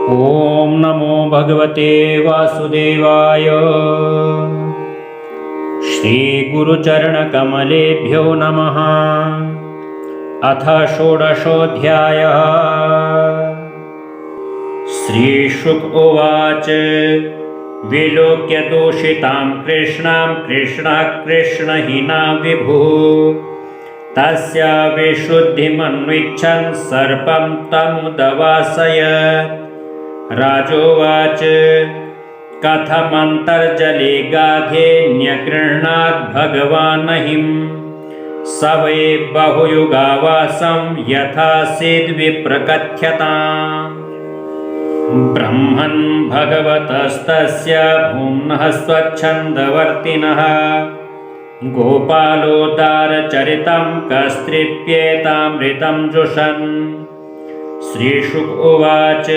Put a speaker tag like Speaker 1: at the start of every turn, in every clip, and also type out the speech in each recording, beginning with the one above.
Speaker 1: ॐ नमो भगवते वासुदेवाय। श्रीगुरुचरणकमलेभ्यो नमः। अथ षोडशोऽध्यायः। श्रीशुक उवाच। विलोक्य दूषितां कृष्णां कृष्णहीना विभुः तस्य विशुद्धिमन्विच्छन् सर्पं तमुदवासयत्। राजोवाच। कथमन्तर्जले गाधे न्यगृह्णात् भगवान् हिं स वै बहुयुगावासं यथासीद्विप्रकथ्यताम्। ब्रह्मन् भगवतस्तस्य भूम्नः स्वच्छन्दवर्तिनः गोपालोदारचरितं कस्तृप्येतामृतं जुषन्। श्रीशुक उवाच।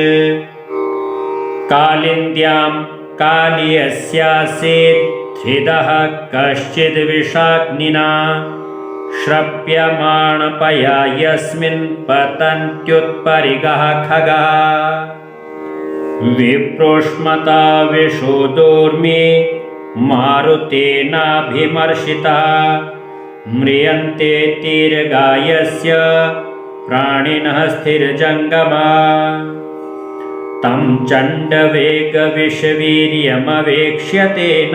Speaker 1: कालिन्द्यां कालीयस्यासीत् हृदः कश्चिद्विषाग्निना श्रप्यमाणपया यस्मिन् पतन्त्युत्परिगः खगाः। विप्रोष्मता विशोदोर्मी मारुतेनाभिमर्शिता म्रियन्ते तीरगायस्य प्राणिनः स्थिरजङ्गमा। तं चण्डवेगविषवीर्यमवेक्ष्य तेन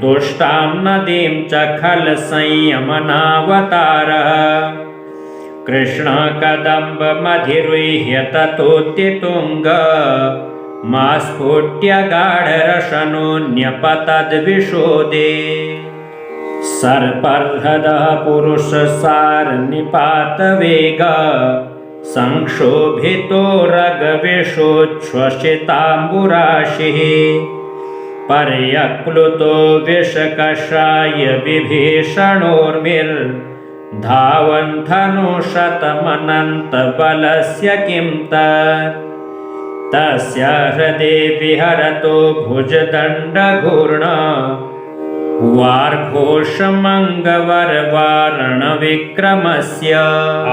Speaker 1: दुष्टां नदीं च खलसंयमनावतारः। कृष्णकदम्बमधिरुह्य ततोत्तितुङ्ग मास्फुट्यगाढरशनोऽन्यपतद्विशोदे। सर्पर्हदः पुरुषसारनिपातवेग संक्षोभितो रगविषोच्छ्वसिताम्बुराशिः। पर्यक्लुतो विषकषाय विभीषणोर्मिर्धावन्धनुशतमनन्तबलस्य किं तस्य हृदे विहरतो भुजदण्डघूर्ण वार्घोषमङ्गवरवारणविक्रमस्य।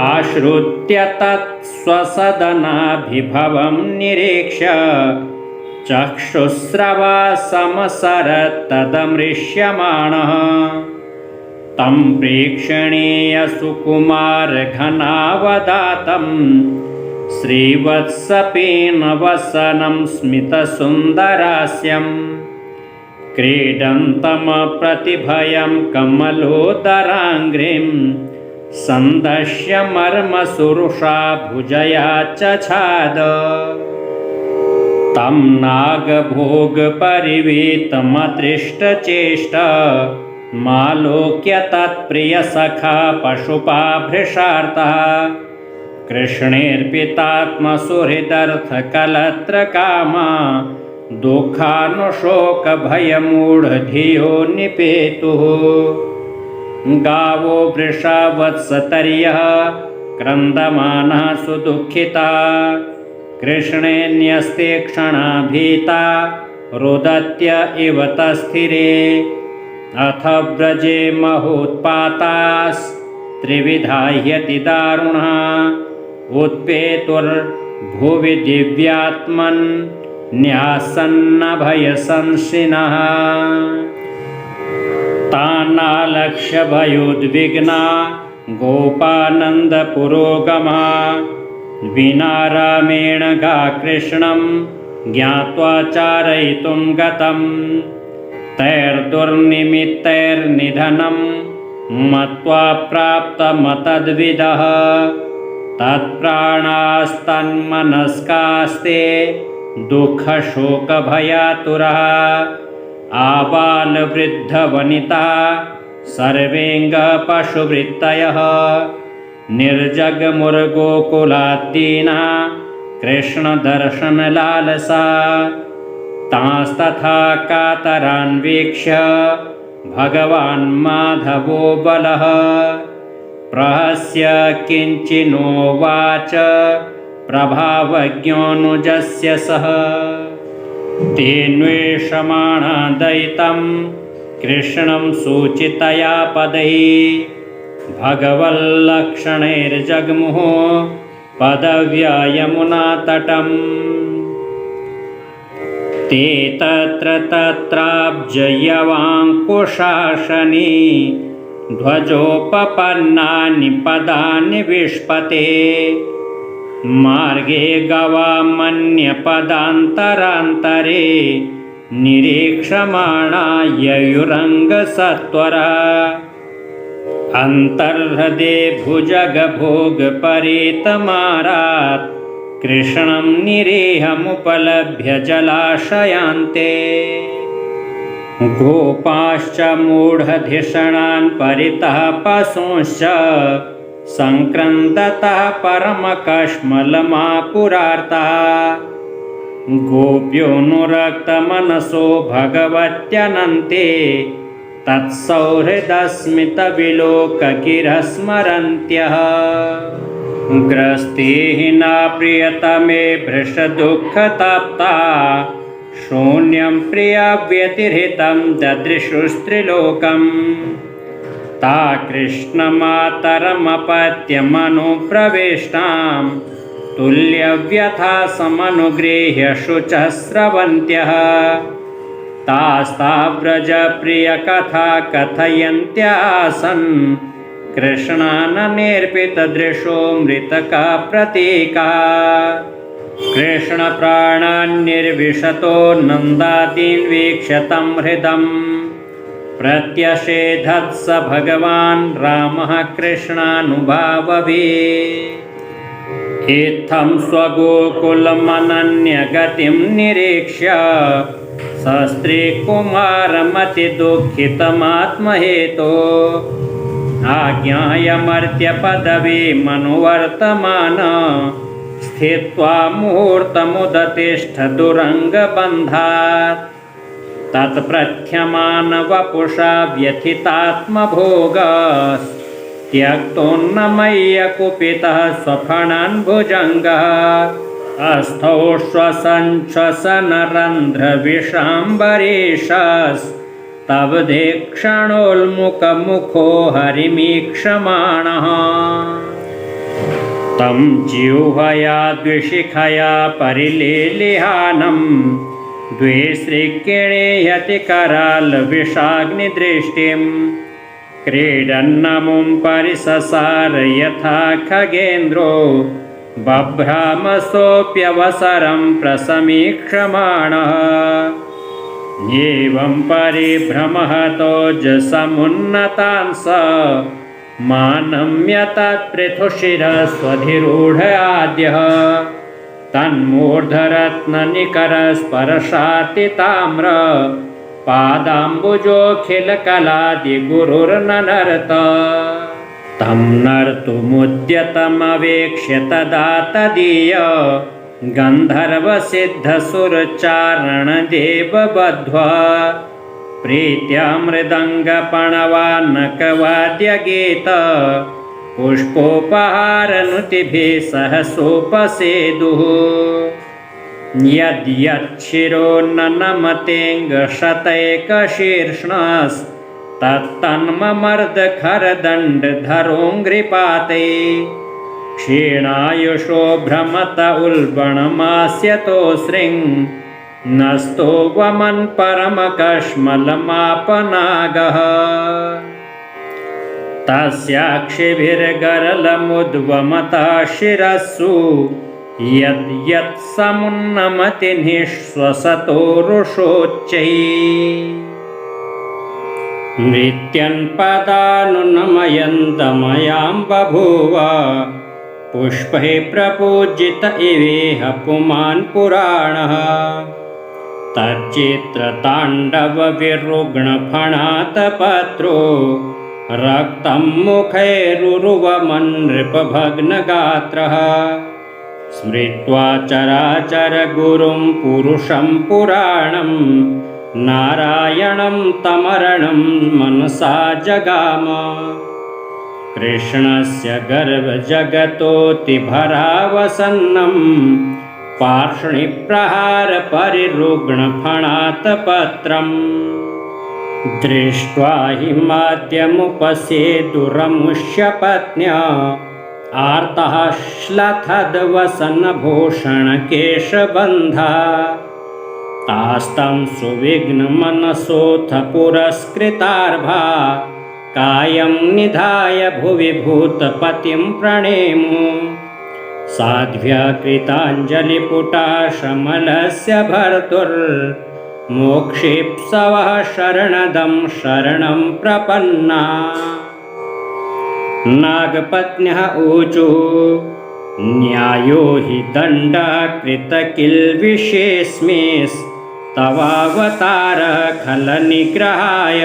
Speaker 1: आश्रुत्य तत्स्वसदनाभिभवं निरीक्ष्य चक्षुस्रवा समसरत्तदमृष्यमाणः। तं प्रेक्षणीय सुकुमारघनावदातं श्रीवत्सपेनवसनं स्मितसुन्दरास्यम्। क्रीडन्तमप्रतिभयं कमलोदराङ्घ्रिं सन्दश्य मर्मसुरुषा भुजया चछाद। तं नागभोगपरिवीतमदृष्टचेष्ट मालोक्य तत्प्रियसखा पशुपाभृशार्तः। कृष्णेऽर्पितात्मसुहृदर्थकलत्रकामा दुःखानुशोकभयमूढधियो निपेतुः। गावो वृषावत्सतर्यः क्रन्दमानः सुदुःखिता कृष्णे न्यस्ते क्षणा भीता रुदत्य इव तस्थिरे। अथ व्रजे महोत्पातास्त्रिविधा ह्यति दारुणः उत्पेतुर्भुवि दिव्यात्मन् न्यासन्नभयसंशिनः। तानालक्ष्य भयोद्विग्ना गोपानन्दपुरोगमा विनारामेण गा कृष्णं ज्ञात्वा चारयितुं गतं। तैर्दुर्निमित्तैर्निधनं मत्वा प्राप्तमतद्विदः। तत्प्राणास्तन्मनस्कास्ते दुःखशोकभयातुरः। आबालवृद्धवनिता सर्वेऽङ्गपशुवृत्तयः निर्जगमुर्गोकुलाद्दीना कृष्णदर्शनलालसा। तांस्तथा कातरान्वीक्ष्य भगवान् माधवो बलः प्रहस्य किञ्चिन्नोवाच प्रभावज्ञोऽनुजस्य सः। तेऽन्वेषमाणा दयितं कृष्णं सूचितया पदैः भगवल्लक्षणैर्जग्मुः पदव्या यमुनातटम्। ते तत्र तत्राब्जयवाङ्कुशासने ध्वजोपपन्नानि पदानि विष्पते मार्गे गवामन्यपदान्तरान्तरे निरीक्षमाणा ययुरङ्गसत्वरा अन्तर्हृदे भुजगभोगपरीतमारात् कृष्णं निरीहमुपलभ्य जलाशयान्ते गोपाश्च मूढधिषणान् परितः पशूंश्च सङ्क्रन्दतः परमकश्मलमापुरार्तः गोप्योऽनुरक्तमनसो भगवत्यनन्ते तत्सौहृदस्मितविलोकगिरः स्मरन्त्यः ग्रस्तेहिना प्रियतमे भृशदुःखतप्ता शून्यं प्रियव्यतिहृतं ददृशुस्त्रिलोकम् ता कृष्णमातरमपत्यमनुप्रविष्टां तुल्यव्यथा समनुगृह्य शुचः स्रवन्त्यः तास्ताव्रजप्रियकथा कथयन्त्यासन् कृष्णाननेर्पितदृशो मृतका प्रतीका कृष्णप्राणान्निर्विशतो नन्दादीन् वीक्ष्य तं हृदम् प्रत्यषेधत्स भगवान् रामः कृष्णानुभावभिः इत्थं स्वगोकुलमनन्यगतिं निरीक्ष्य सस्त्रीकुमारमतिदुःखितमात्महेतो आज्ञायमर्त्यपदवीमनुवर्तमान स्थित्वा मुहूर्तमुदतिष्ठदुरङ्गबन्धात् तत्प्रथ्यमानवपुषा व्यथितात्मभोगस् त्यक्तोन्नमय्य कुपितः स्वफणान् भुजङ्गः अस्थौ श्वसन् क्षणोन्मुखमुखो हरिमीक्षमाणः तं जिह्वया द्विशिखया परिलेलिहानं द्विसृक्किणीयति करालविषाग्निदृष्टिं क्रीडन्नमुं परिससार यथा खगेन्द्रो बभ्रामसोऽप्यवसरं प्रसमीक्षमाणः एवं परिभ्रमहतोजसमुन्नतांस मानम्यतत्पृथुशिरस्वधिरूढाद्यः तन्मूर्धरत्ननिकरस्पर्शातिताम्र पादाम्बुजोऽखिलकलादिगुरुर्ननर्त तं नर्तुमुद्यतमवेक्ष्य तदा तदीय गन्धर्वसिद्धसुरचारणदेवबद्ध्वा प्रीत्या मृदङ्गपणवानकवाद्यगीत पुष्पोपहारनुतिभिः सहसोपसेदुः यद्यच्छिरो न नमतेऽङ्गशतैकशीर्ष्णस्तत्तन्ममर्दखरदण्डधरोऽङ्घ्रिपाते क्षीणायुषो भ्रमत उल्बणमास्यतो श्रीं नस्तो वमन् परमकश्मलमापनागः तस्याक्षिभिर्गरलमुद्वमतः शिरस्सु यद्यत् समुन्नमति निःश्वसतो रुषोच्चैः मृत्यन्पदानुनमयन्तमयां बभूव पुष्पैः प्रपूजित इवेह पुमान् पुराणः तच्चित्रताण्डवविरुग्णफणातपत्रो रक्तं मुखैरुरुवमन्नृपभग्नगात्रः स्मृत्वा चराचरगुरुं पुरुषं पुराणं नारायणं तमरणं मनसा जगाम कृष्णस्य गर्भजगतोऽतिभरावसन्नं पार्ष्णिप्रहारपरिरुग्णफणातपत्रम् दृष्ट्वा हिमाद्यमुपसेदुरमुष्य पत्न्या आर्तः श्लथद्वसनभूषणकेशबन्धा तास्तं सुविघ्नमनसोऽथ पुरस्कृतार्भा कायं निधाय भुवि भूतपतिं प्रणेमु साध्व्या कृताञ्जलिपुटा शमलस्य भर्तुर्मोक्षेप्सवः शरणदं शरणं प्रपन्ना नागपत्न्यः ऊचुः न्यायो हि दण्डः कृतकिल्बिषेऽस्मिस्तवावतारः खलनिग्रहाय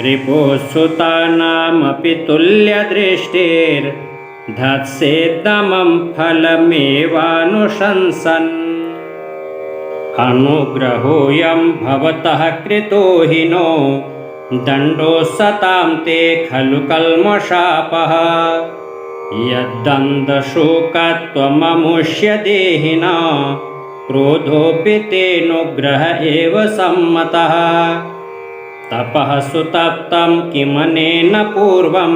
Speaker 1: रिपुसुतानामपि तुल्यदृष्टिर्धत्सेदमं फलमेवानुशंसन् अनुग्रहोऽयं भवतः कृतो हि नो दण्डो सतां ते खलु कल्मषापः यद्दन्दशोकत्वममुष्य देहिना क्रोधोऽपि तेऽनुग्रह एव सम्मतः तपः सुतप्तं किमनेन पूर्वं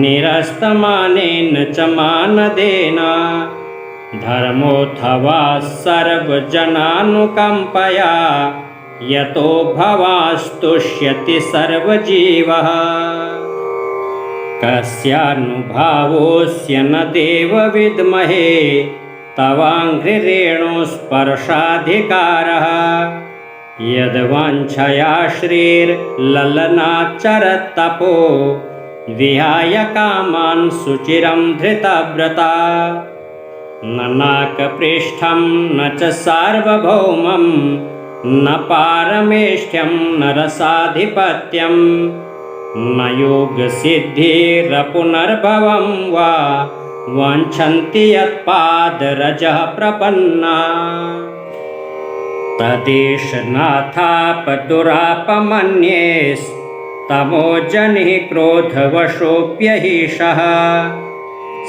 Speaker 1: निरस्तमानेन च मानदेन धर्मोऽथवा सर्वजनानुकम्पया यतो भवास्तुष्यति सर्वजीवः कस्यानुभावोऽस्य न देव विद्महे तवाङ्घ्रिरेणुस्पर्शाधिकारः यद्वाञ्छया श्रीर्ललनाच्चरत्तपो विहाय कामान् सुचिरं धृतव्रता न नाकपृष्ठं न च सार्वभौमं न पारमेष्ठ्यं न रसाधिपत्यं न योगसिद्धिरपुनर्भवं वा वाञ्छन्ति यत्पादरजः प्रपन्ना तदेष नाथापदुरापमन्येस्तमोजनिः क्रोधवशोऽप्यहीशः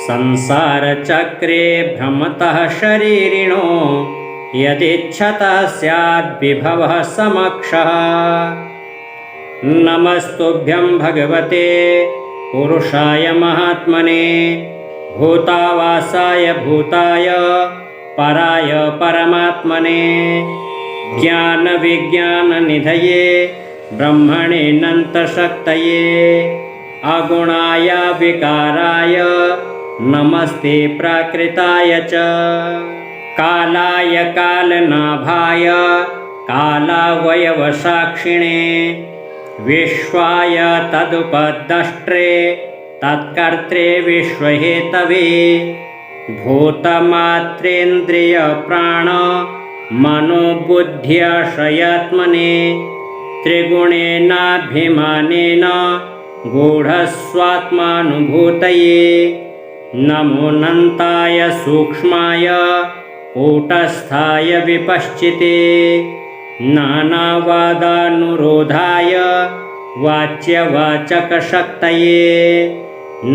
Speaker 1: संसारचक्रे भ्रमतः शरीरिणो यदिच्छतः स्याद्विभवः समक्षः नमस्तुभ्यं भगवते पुरुषाय महात्मने भूतावासाय भूताय पराय परमात्मने ज्ञानविज्ञाननिधये ब्रह्मणेऽनन्तशक्तये अगुणाय विकाराय नमस्ते प्राकृताय च कालाय कालनाभाय कालावयवसाक्षिणे विश्वाय तदुपद्रष्टे तत्कर्त्रे विश्वहेतवे भूतमात्रेन्द्रियप्राण मनोबुद्ध्याश्रयात्मने त्रिगुणेनाभिमानेन गूढस्वात्मानुभूतये नमोऽनन्ताय सूक्ष्माय कूटस्थाय विपश्चिते नानावादानुरोधाय वाच्यवाचकशक्तये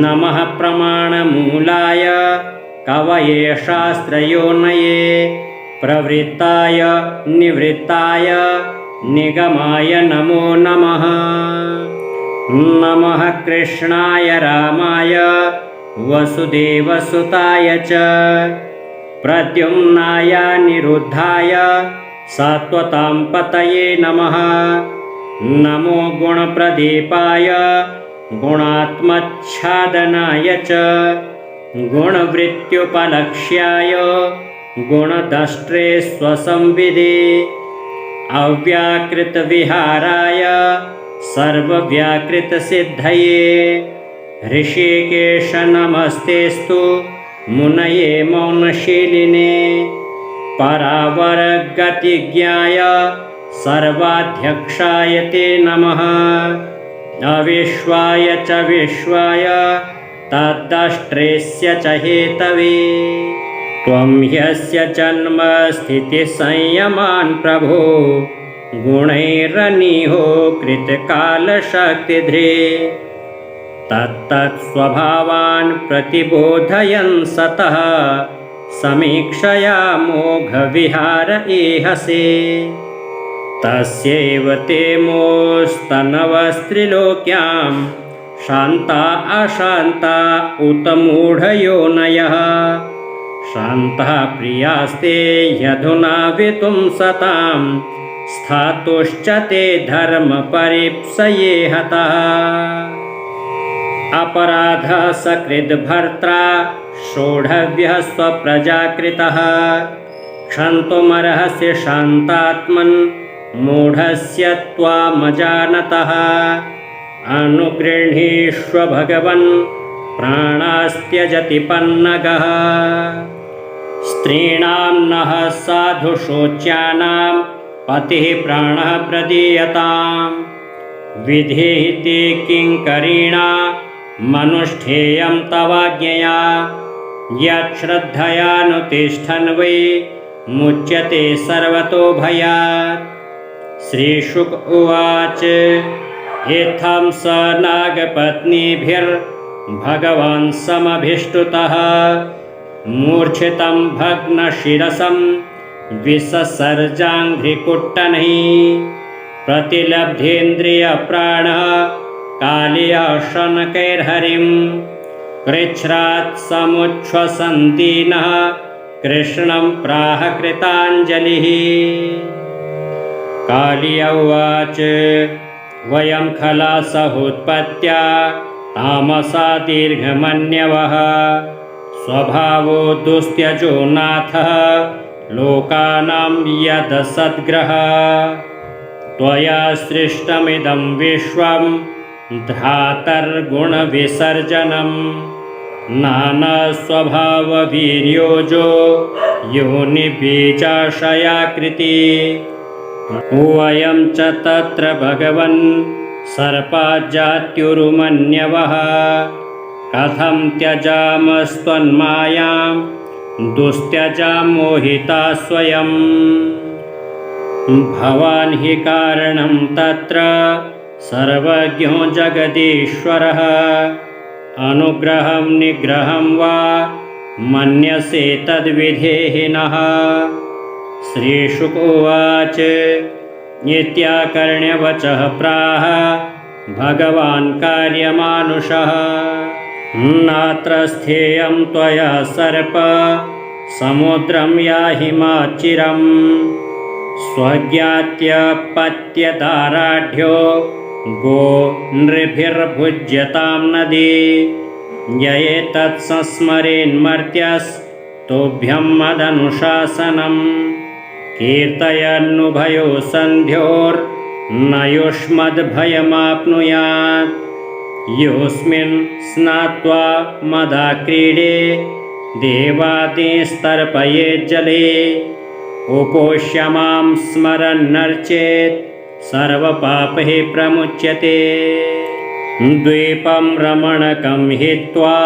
Speaker 1: नमः प्रमाणमूलाय कवये शास्त्रयोनये प्रवृत्ताय निवृत्ताय निगमाय नमो नमः नमः कृष्णाय रामाय वसुदेवसुताय च प्रद्युम्नाय निरुद्धाय सात्वतां पतये नमः नमो गुणप्रदीपाय गुणात्मच्छादनाय च गुणवृत्त्युपलक्ष्याय गुणदष्ट्रे स्वसंविदे अव्याकृतविहाराय सर्वव्याकृतसिद्धये ऋषिकेश नमस्तेस्तु मुनये मौनशीलिने परावरगतिज्ञाय सर्वाध्यक्षाय ते नमः अविश्वाय च विश्वाय तद्दष्ट्रेस्य च हेतवे त्वं ह्यस्य जन्मस्थितिसंयमान् प्रभो गुणैरनिहो कृतकालशक्तिधृ तत्तत्स्वभावान् प्रतिबोधयन् सतः समीक्षया मोघविहार ईहसे तस्यैव ते मोस्तनवस्त्रिलोक्यां शान्ता अशान्ता उत मूढयोनयः शान्तः प्रियास्ते यधुना वितुं सतां स्थातुश्च ते धर्मपरीप्सये हतः अपराधः सकृद्भर्त्रा सोढव्यः स्वप्रजाकृतः क्षन्तुमर्हसि शान्तात्मन् मूढस्य त्वामजानतः अनुगृह्णीष्व भगवन् प्राणास्त्यजति पन्नगः स्त्रीणां नः साधुशोच्यानां पतिः प्राणः प्रदीयतां विधीहि किङ्करीणा मनुष्ठेयं तवाज्ञया यच्छ्रद्धयानुतिष्ठन् वै मुच्यते सर्वतो भयात्। श्रीशुक उवाच इत्थं स नागपत्नीभिर्भगवान् समभिष्टुतः मूर्छितं भग्नशिरसं विससर्जाङ्घ्रिकुट्टनैः प्रतिलब्धेन्द्रियप्राणः कालियाशनकैर्हरिं कृच्छ्रात् समुच्छ्वसन्तीनः कृष्णं प्राह कृताञ्जलिः। कालिया उवाच वयं खलासहोत्पत्त्या तामसा दीर्घमन्यवः स्वभावो दुस्त्यजो नाथः लोकानां यदसद्ग्रहः त्वया सृष्टमिदं विश्वं धातर्गुणविसर्जनं नानास्वभाववीर्योजो योनिबीजाशयाकृति वयं च तत्र भगवन् सर्पाजात्युरुमन्यवः कथं त्यजामस्त्वन्मायां दुस्त्यजां मोहिता स्वयं भवान् हि कारणं तत्र सर्वज्ञो जगदीश्वरः अनुग्रहं निग्रहं वा मन्यसे तद्विधेहिनः। श्रीशुक उवाच इत्याकर्ण्यवचः प्राह भगवान् कार्यमानुषः नात्र स्थेयं त्वया सर्प समुद्रं याहि माच्चिरम् स्वज्ञात्यपत्यदाराढ्यो गो नृभिर्भुज्यतां नदी ययेतत्संस्मरेन्मर्त्यस्तोभ्यं मदनुशासनं कीर्तयन्नुभयो सन्ध्योर्न युष्मद्भयमाप्नुयात् योऽस्मिन् स्नात्वा मदाक्रीडे देवादींस्तर्पयेज्जले उपोष्य मां स्मरन्नर्चेत् सर्वपापैः प्रमुच्यते। द्वीपं रमणकं हित्वा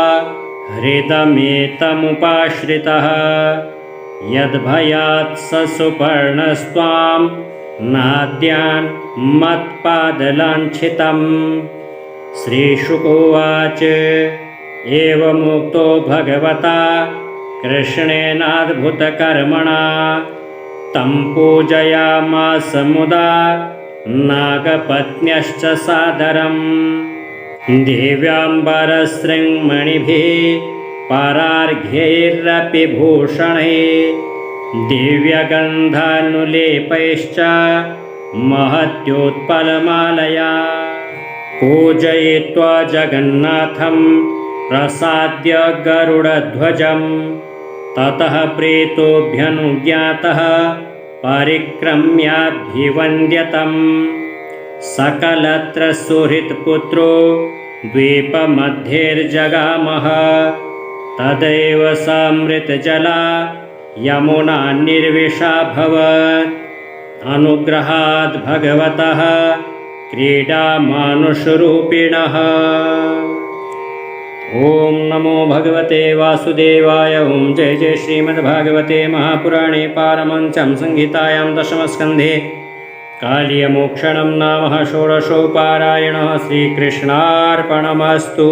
Speaker 1: हृदमेतमुपाश्रितः यद्भयात् स सुपर्णस्त्वां नाद्यान् मत्पादलाञ्छितम्। श्रीशुक उवाच एवमुक्तो भगवता कृष्णेनाद्भुतकर्मणा तं पूजयामास मुदा नागपत्न्यश्च सादरम् दिव्याम्बरशृङ्मणिभिः परार्घ्यैरपि भूषणैः दिव्यगन्धानुलेपैश्च महत्योत्पलमालया पूजयित्वा जगन्नाथं प्रसाद्य गरुडध्वजं ततः प्रीतोऽभ्यनुज्ञातः परिक्रम्याभिवन्द्यतं सकलत्र सुहृत्पुत्रो द्वीपमध्येर्जगामः तदैव सामृतजला यमुना निर्विषाभवत् अनुग्रहाद् भगवतः क्रीडामानुषरूपिणः। ओम नमो भगवते वासुदेवाय। ओम जय जय श्रीमद्भागवते महापुराणे पारमहंस्यां संहितायां दशमस्कन्धे कालीयमोक्षणं नाम षोडशोपारायणः। श्रीकृष्णार्पणमस्तु।